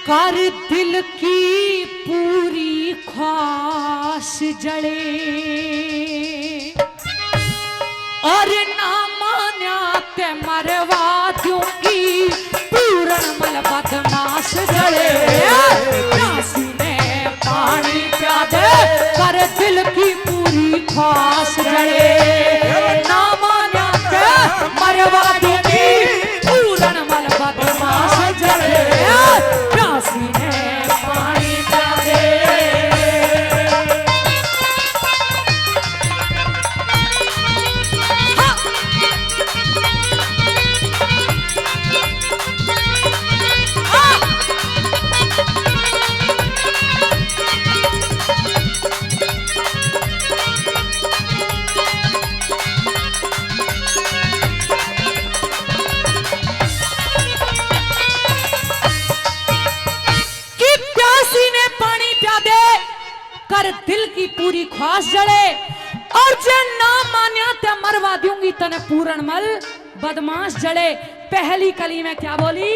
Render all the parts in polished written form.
कर दिल की पूरी ख्वाहिश जले और ना मान्या ते मरवा दूंगी पूर्ण मल बदमाश जले प्यासी ने पानी प्या दे कर दिल की पूरी ख्वाहिश जले ना मान्या ते मरवा दूंगी पूर्ण मल बदमाश जले प्यासी ने पानी प्या दे। कर दिल की पूरी ख्वाहिश जले और जे ना मान्या ते मरवा दूंगी तने पूर्ण मल बदमाश जले। पहली कली में क्या बोली?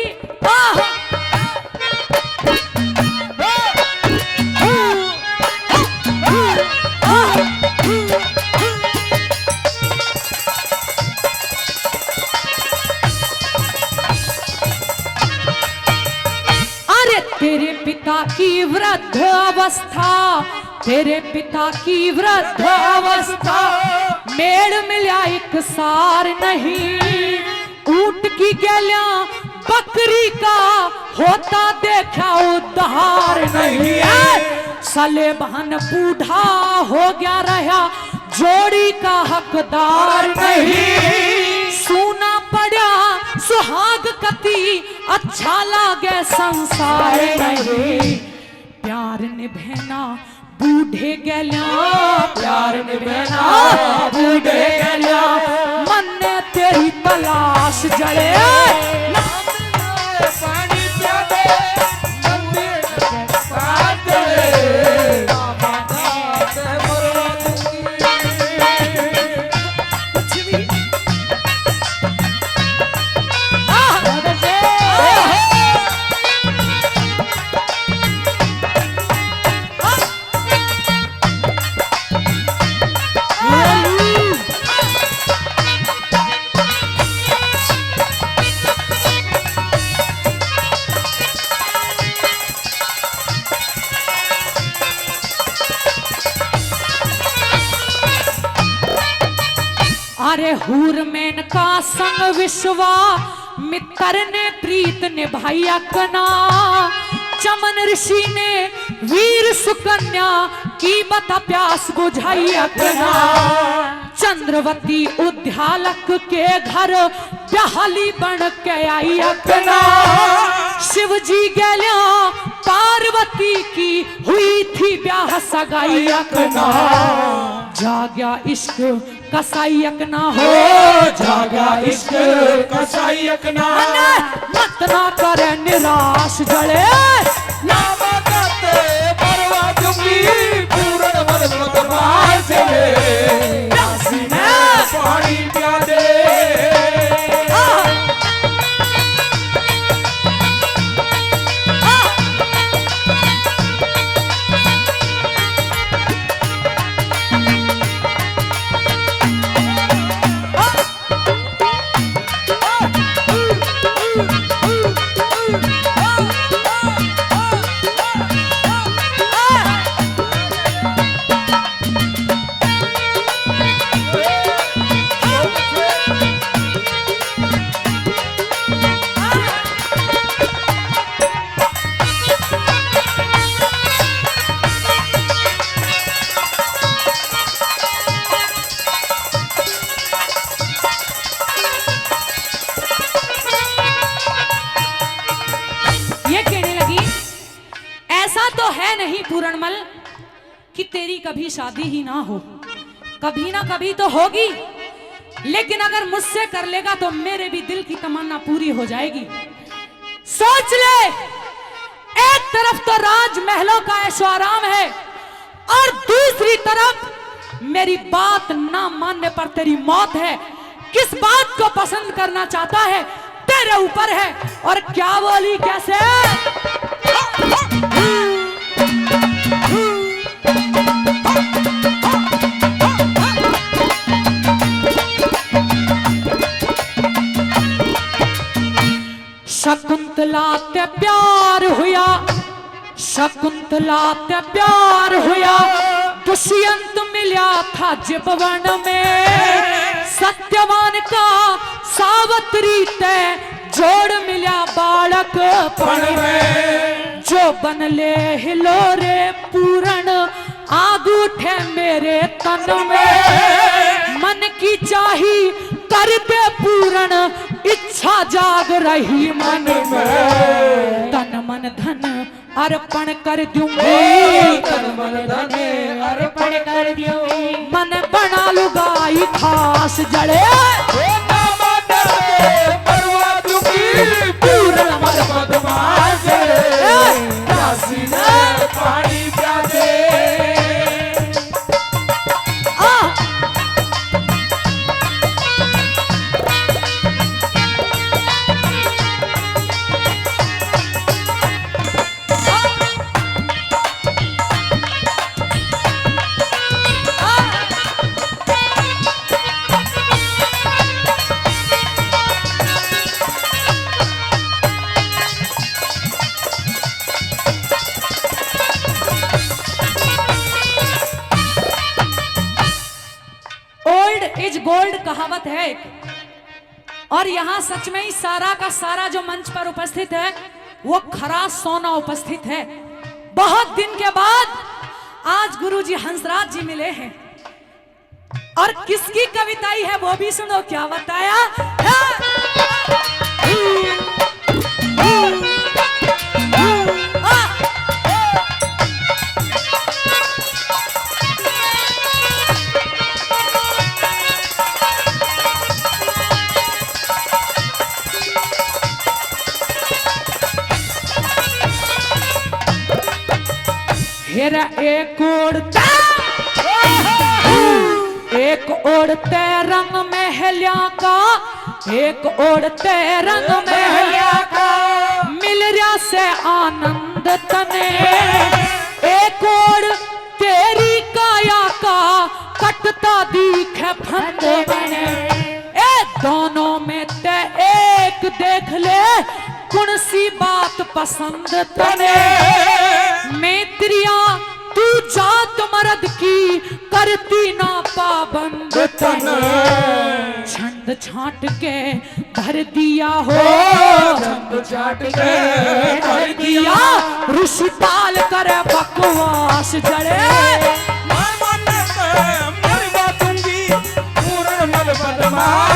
अरे तेरे पिता की वृद्ध अवस्था तेरे पिता की वृद्ध अवस्था मेड़ मिला एक सार नहीं ऊंट की गैलियां बकरी का होता देखा उद्धार नहीं सले बहन बूढ़ा हो गया रहा जोड़ी का हकदार नहीं सूना पड़ा सुहाग कती अच्छा लागे संसार नहीं प्यार निभना बूढ़े गैलिया प्यार निभना बूढ़े गैलिया मन ने तेरी तलाश जले पानी प्या दे अरे हूर मेन का संग विश्वा मित्र ने प्रीत निभाई अपना चमन ऋषि ने वीर सुकन्या की बता प्यास बुझाई अपना चंद्रवती उद्यालक के घर बहाली बन के आई अपना शिव जी गैलिया पार्वती की हुई थी ब्याह सगाई अपना जाग्या इश्क कसाईक ना हो जागा इश्क कसाईक ना मत ना करे निराश जले ना बकते परवा दूंगी पूर्ण मल बदमाश जले प्यासी ने पानी प्या दे। नहीं पूरणमल कि तेरी कभी शादी ही ना हो कभी ना कभी तो होगी लेकिन अगर मुझसे कर लेगा तो मेरे भी दिल की तमन्ना पूरी हो जाएगी। सोच ले एक तरफ तो राजमहलों का ऐशो आराम है और दूसरी तरफ मेरी बात ना मानने पर तेरी मौत है। किस बात को पसंद करना चाहता है तेरे ऊपर है। और क्या बोली कैसे शकुंतला ते प्यार हुआ, शकुंतला ते प्यार हुआ, दुष्यंत मिला था जिबवन में, सत्यवान का सावत्री ते जोड़ मिला बालक पण में, जो बनले हिलोरे पूरण आग उठे मेरे तन में, मन की चाही कर दे पूरण इच्छा जाग रही मन में, तन मन धन अर्पण कर दूंगी, तन मन धन अर्पण कर दूंगी, मन बना लुगाई खास जड़े परवा दूंगी पूर्ण मन बदमाश काशी में पानी प्यासे। इज गोल्ड कहावत है, और यहाँ सच में ही सारा का सारा जो मंच पर उपस्थित है वो खरा सोना उपस्थित है। बहुत दिन के बाद आज गुरुजी हंसराज जी मिले हैं, और किसकी कविताई है वो भी सुनो, क्या बताया हेरा एक ओढ़ते रंग महलिया का, एक ओढ़ते रंग महलिया का, मिल रहा से आनंद तने, एक ओढ़ तेरी काया का कटता दिखे फंद बने, ए दोनों में ते एक देख ले कौन सी बात पसंद तने, मैत्रिया तू जात मर्द की करती ना पाबंद तने, छंद छाट के धर दिया हो, छंद छाट के धर दिया ऋषि पाल करे बकवास जड़े, मैं मन में मरवा दूंगी पूर्ण मन बदमाश।